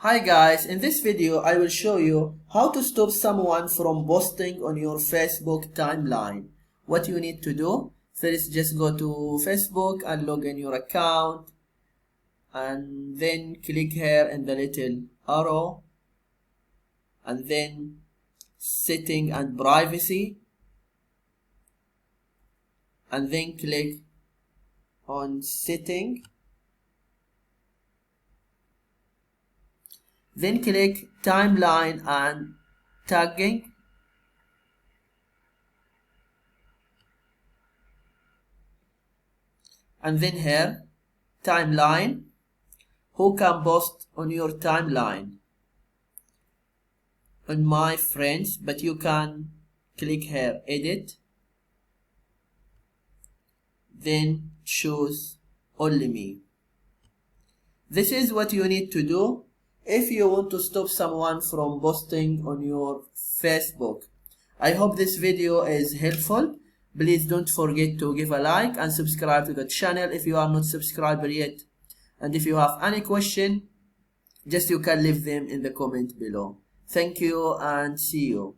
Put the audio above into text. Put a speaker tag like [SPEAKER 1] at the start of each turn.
[SPEAKER 1] Hi guys, in this video I will show you how to stop someone from posting on your Facebook timeline. What you need to do, first just go to Facebook and log in your account and then click here in the little arrow and then setting and privacy and then click on setting. Then click timeline and tagging. And then here, timeline, who can post on your timeline? On my friends, but you can click here, edit. Then choose only me. This is what you need to do if you want to stop someone from posting on your Facebook. I hope this video is helpful. Please don't forget to give a like and subscribe to the channel if you are not subscribed yet. And if you have any question, just you can leave them in the comment below. Thank you and see you.